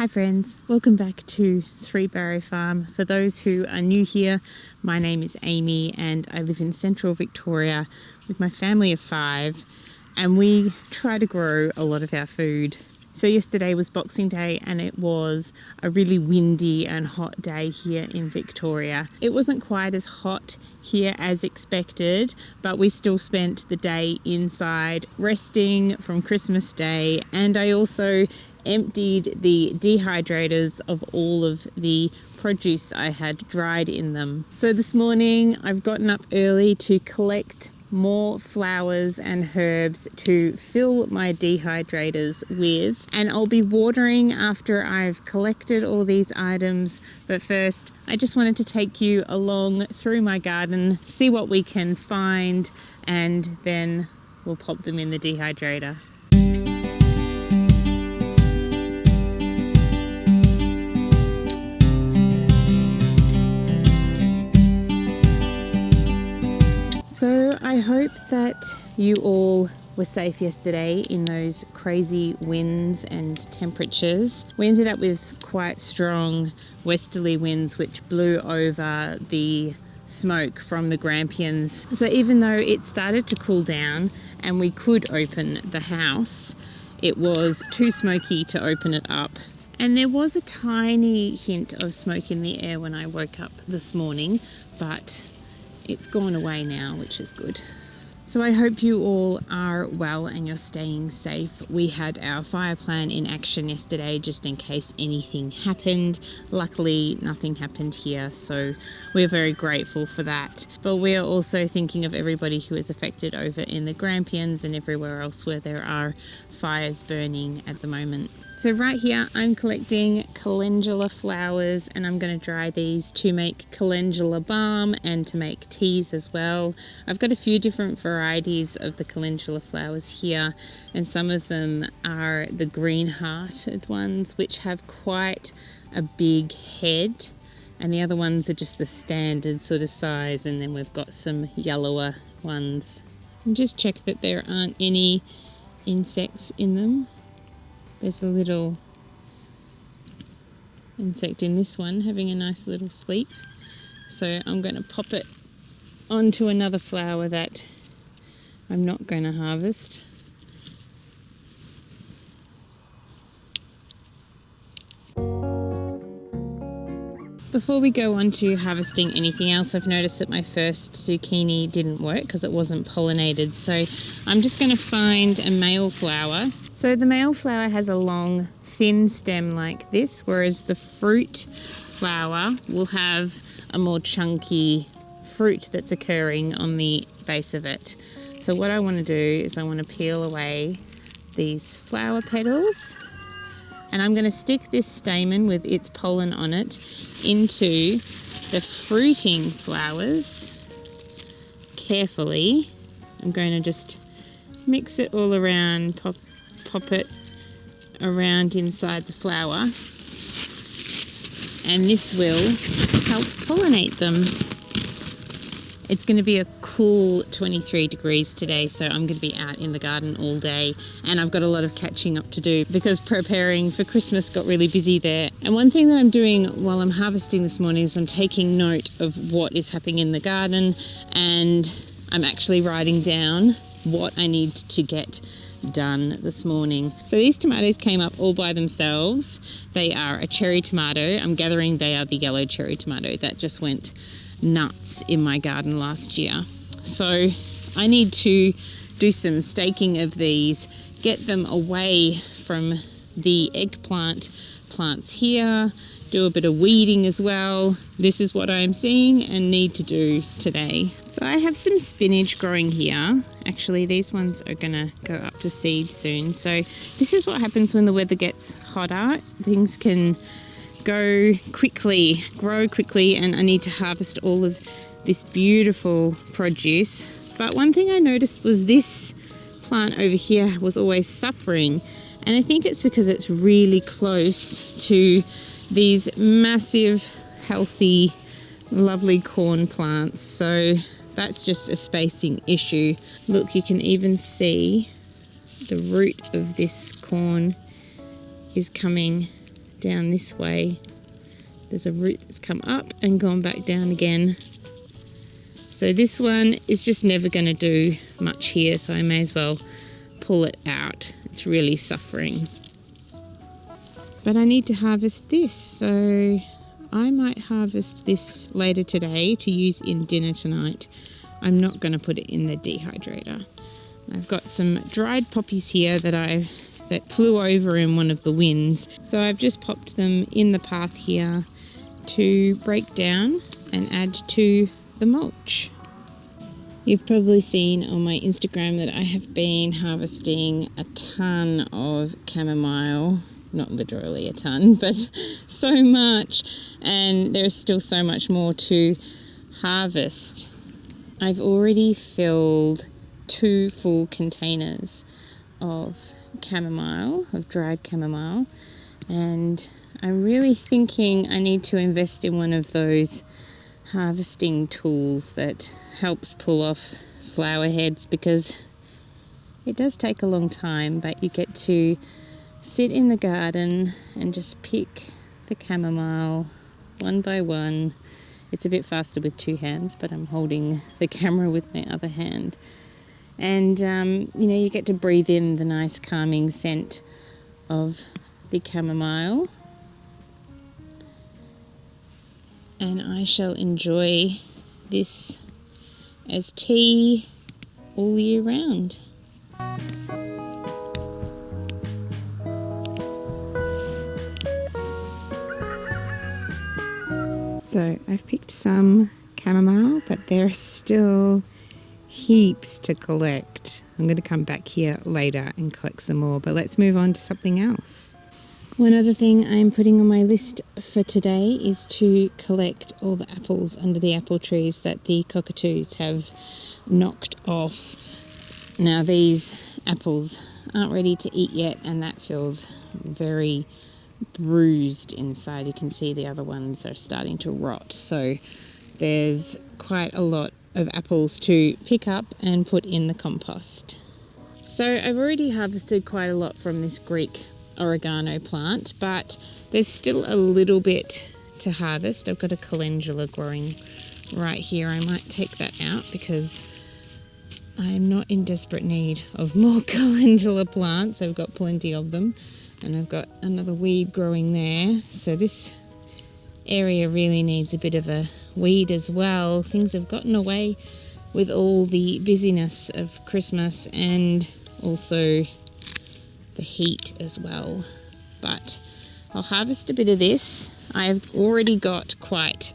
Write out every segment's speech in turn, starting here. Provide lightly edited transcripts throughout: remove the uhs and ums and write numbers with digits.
Hi friends, welcome back to Three Barrow Farm. For those who are new here, my name is Amy and I live in central Victoria with my family of 5, and we try to grow a lot of our food. So yesterday was Boxing Day and it was a really windy and hot day here in Victoria. It wasn't quite as hot here as expected, but we still spent the day inside resting from Christmas Day, and I also emptied the dehydrators of all of the produce I had dried in them. So this morning I've gotten up early to collect more flowers and herbs to fill my dehydrators with, and I'll be watering after I've collected all these items. But first I just wanted to take you along through my garden, see what we can find, and then we'll pop them in the dehydrator. So I hope that you all were safe yesterday in those crazy winds and temperatures. We ended up with quite strong westerly winds which blew over the smoke from the grampians. So even though it started to cool down and we could open the house, it was too smoky to open it up. And there was a tiny hint of smoke in the air when I woke up this morning, but it's gone away now, which is good. So I hope you all are well and you're staying safe. We had our fire plan in action yesterday just in case anything happened. Luckily, nothing happened here, so we're very grateful for that. But we are also thinking of everybody who is affected over in the Grampians and everywhere else where there are fires burning at the moment. So right here I'm collecting calendula flowers, and I'm going to dry these to make calendula balm and to make teas as well. I've got a few different varieties of the calendula flowers here, and some of them are the green-hearted ones which have quite a big head, and the other ones are just the standard sort of size, and then we've got some yellower ones. And just check that there aren't any insects in them. There's a little insect in this one having a nice little sleep. So I'm going to pop it onto another flower that I'm not going to harvest. Before we go on to harvesting anything else, I've noticed that my first zucchini didn't work because it wasn't pollinated. So I'm just going to find a male flower. So the male flower has a long, thin stem like this, whereas the fruit flower will have a more chunky fruit that's occurring on the base of it. So what I want to do is I want to peel away these flower petals, and I'm going to stick this stamen with its pollen on it into the fruiting flowers carefully. I'm going to just mix it all around, pop it around inside the flower, and this will help pollinate them. It's going to be a cool 23 degrees today, so I'm going to be out in the garden all day, and I've got a lot of catching up to do because preparing for Christmas got really busy there. And one thing that I'm doing while I'm harvesting this morning is I'm taking note of what is happening in the garden, and I'm actually writing down what I need to get done this morning. So these tomatoes came up all by themselves. They are a cherry tomato. I'm gathering they are the yellow cherry tomato that just went nuts in my garden last year. So I need to do some staking of these, get them away from the eggplant plants here, do a bit of weeding as well. This is what I'm seeing and need to do today. So I have some spinach growing here. Actually, these ones are gonna go up to seed soon. So this is what happens when the weather gets hotter. Things can go quickly, grow quickly, and I need to harvest all of this beautiful produce. But one thing I noticed was this plant over here was always suffering, and I think it's because it's really close to these massive, healthy, lovely corn plants. So that's just a spacing issue. Look, you can even see the root of this corn is coming down this way. There's a root that's come up and gone back down again. So this one is just never going to do much here, so I may as well pull it out. It's really suffering. But I need to harvest this, so I might harvest this later today to use in dinner tonight. I'm not going to put it in the dehydrator. I've got some dried poppies here that flew over in one of the winds. So I've just popped them in the path here to break down and add to the mulch. You've probably seen on my Instagram that I have been harvesting a ton of chamomile. Not literally a ton, but so much. And there's still so much more to harvest. I've already filled 2 full containers of chamomile, of dried chamomile, and I'm really thinking I need to invest in one of those harvesting tools that helps pull off flower heads, because it does take a long time, but you get to sit in the garden and just pick the chamomile one by one. It's a bit faster with 2 hands, but I'm holding the camera with my other hand. And, you get to breathe in the nice calming scent of the chamomile. And I shall enjoy this as tea all year round. So I've picked some chamomile, but there are still heaps to collect. I'm going to come back here later and collect some more, but let's move on to something else. One other thing I'm putting on my list for today is to collect all the apples under the apple trees that the cockatoos have knocked off. Now these apples aren't ready to eat yet, and that feels very bruised inside. You can see the other ones are starting to rot, so there's quite a lot of apples to pick up and put in the compost. So I've already harvested quite a lot from this Greek oregano plant, but there's still a little bit to harvest. I've got a calendula growing right here. I might take that out because I'm not in desperate need of more calendula plants. I've got plenty of them, and I've got another weed growing there. So this area really needs a bit of a weed as well. Things have gotten away with all the busyness of Christmas and also the heat as well. But I'll harvest a bit of this. I've already got quite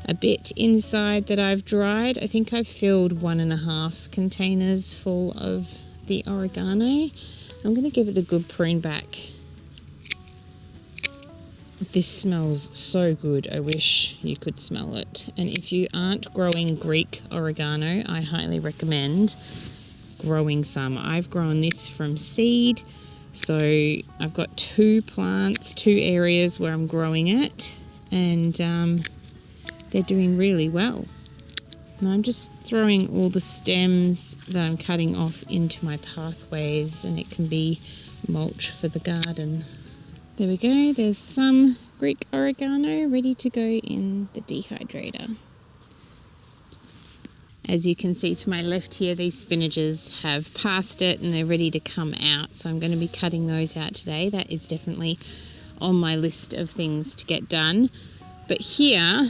a bit inside that I've dried. I think I've filled 1.5 containers full of the oregano. I'm going to give it a good prune back. This smells so good. I wish you could smell it. And if you aren't growing Greek oregano, I highly recommend growing some. I've grown this from seed. So I've got 2 plants, 2 areas where I'm growing it, and they're doing really well. Now I'm just throwing all the stems that I'm cutting off into my pathways, and it can be mulch for the garden. There we go, there's some Greek oregano ready to go in the dehydrator. As you can see to my left here, these spinaches have passed it and they're ready to come out. So I'm going to be cutting those out today. That is definitely on my list of things to get done. But here,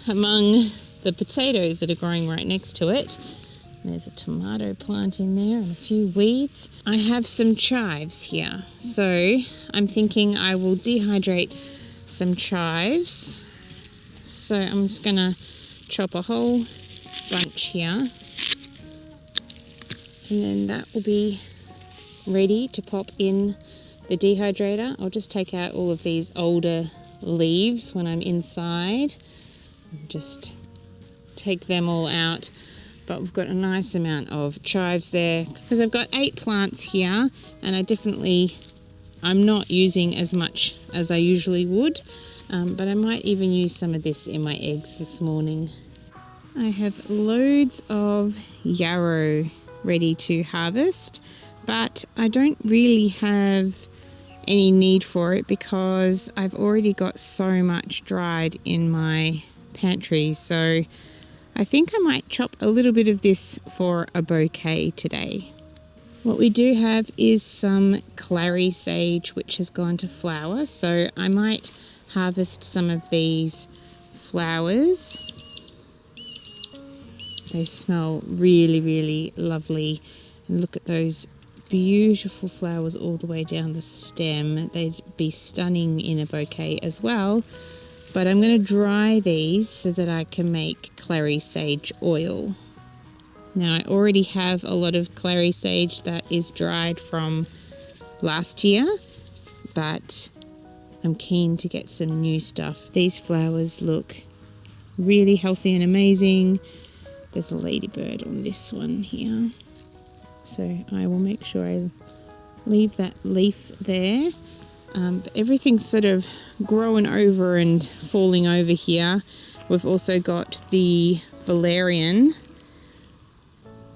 among the potatoes that are growing right next to it, there's a tomato plant in there and a few weeds. I have some chives here. So I'm thinking I will dehydrate some chives. So I'm just going to chop a whole bunch here, and then that will be ready to pop in the dehydrator. I'll just take out all of these older leaves when I'm inside and just take them all out. But we've got a nice amount of chives there because I've got 8 plants here, and I'm not using as much as I usually would, but I might even use some of this in my eggs this morning. I have loads of yarrow ready to harvest, but I don't really have any need for it because I've already got so much dried in my pantry. So I think I might chop a little bit of this for a bouquet today. What we do have is some clary sage which has gone to flower, so I might harvest some of these flowers. They smell really, really lovely, and look at those beautiful flowers all the way down the stem. They'd be stunning in a bouquet as well, but I'm going to dry these so that I can make clary sage oil. Now I already have a lot of clary sage that is dried from last year, but I'm keen to get some new stuff. These flowers look really healthy and amazing. There's a ladybird on this one here, so I will make sure I leave that leaf there. But everything's sort of growing over and falling over here. We've also got the valerian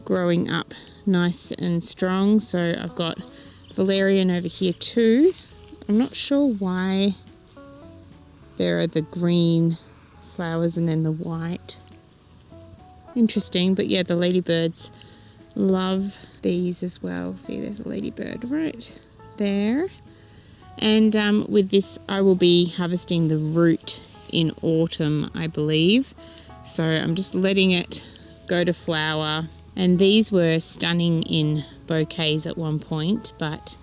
growing up nice and strong, so I've got valerian over here too. I'm not sure why there are the green flowers and then the white. Interesting, but yeah, the ladybirds love these as well. See, there's a ladybird right there. And with this I will be harvesting the root in autumn, I believe, so I'm just letting it go to flower. And these were stunning in bouquets at one point, but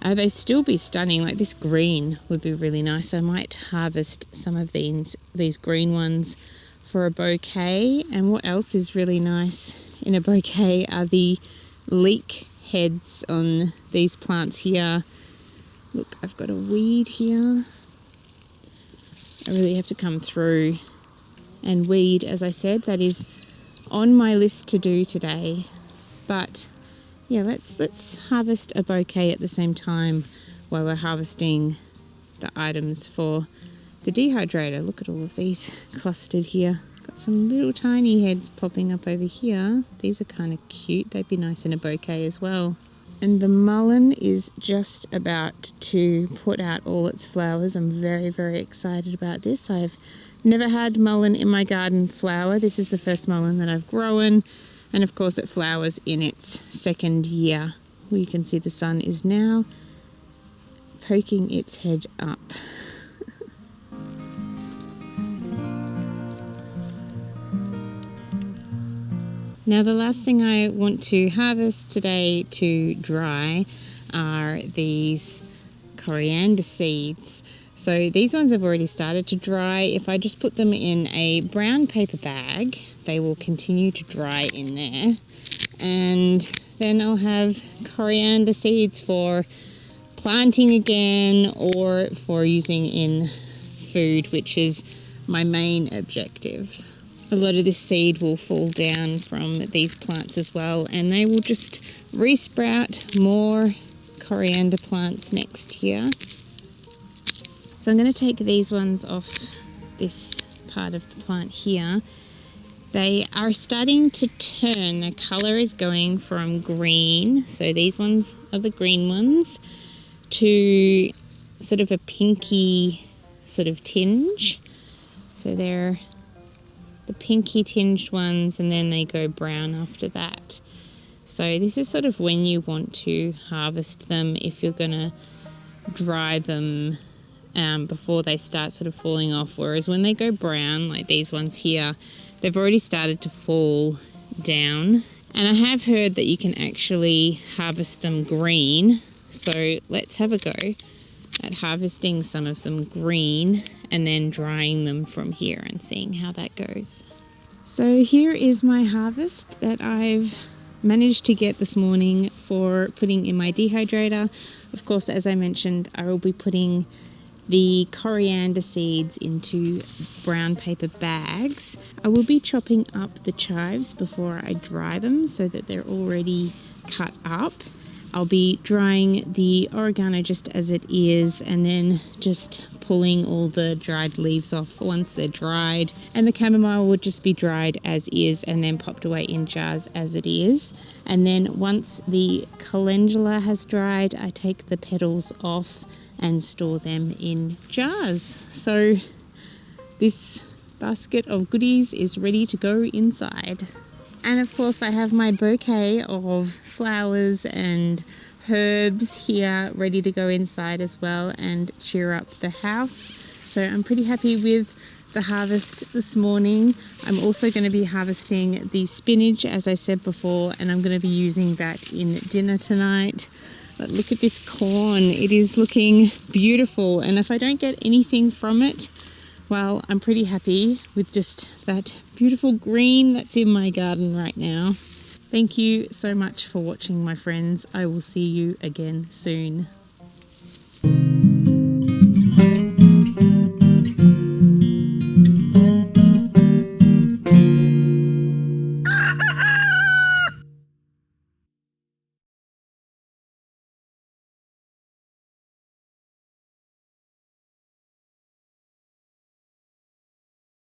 they still be stunning. Like this green would be really nice. I might harvest some of these green ones for a bouquet. And what else is really nice in a bouquet are the leek heads on these plants here. Look, I've got a weed here. I really have to come through and weed, as I said. That is on my list to do today. But yeah, let's harvest a bouquet at the same time while we're harvesting the items for the dehydrator. Look at all of these clustered here. Got some little tiny heads popping up over here. These are kind of cute. They'd be nice in a bouquet as well. And the mullein is just about to put out all its flowers. I'm very, very excited about this. I've never had mullein in my garden flower. This is the first mullein that I've grown, and of course it flowers in its second year. You can see the sun is now poking its head up. Now the last thing I want to harvest today to dry are these coriander seeds. So these ones have already started to dry. If I just put them in a brown paper bag, they will continue to dry in there. And then I'll have coriander seeds for planting again or for using in food, which is my main objective. A lot of this seed will fall down from these plants as well, and they will just resprout more coriander plants next year. So I'm going to take these ones off this part of the plant here. They are starting to turn. The colour is going from green, so these ones are the green ones, to sort of a pinky sort of tinge. So they're the pinky tinged ones, and then they go brown after that. So this is sort of when you want to harvest them if you're going to dry them before they start sort of falling off, whereas when they go brown, like these ones here, they've already started to fall down. And I have heard that you can actually harvest them green, so let's have a go at harvesting some of them green and then drying them from here and seeing how that goes. So here is my harvest that I've managed to get this morning for putting in my dehydrator. Of course, as I mentioned, I will be putting the coriander seeds into brown paper bags. I will be chopping up the chives before I dry them so that they're already cut up. I'll be drying the oregano just as it is and then just pulling all the dried leaves off once they're dried. And the chamomile would just be dried as is and then popped away in jars as it is. And then once the calendula has dried, I take the petals off and store them in jars. So this basket of goodies is ready to go inside. And of course I have my bouquet of flowers and herbs here ready to go inside as well and cheer up the house. So I'm pretty happy with the harvest this morning. I'm also going to be harvesting the spinach, as I said before, and I'm going to be using that in dinner tonight. But look at this corn. It is looking beautiful, and if I don't get anything from it, well, I'm pretty happy with just that beautiful green that's in my garden right now. Thank you so much for watching, my friends. I will see you again soon.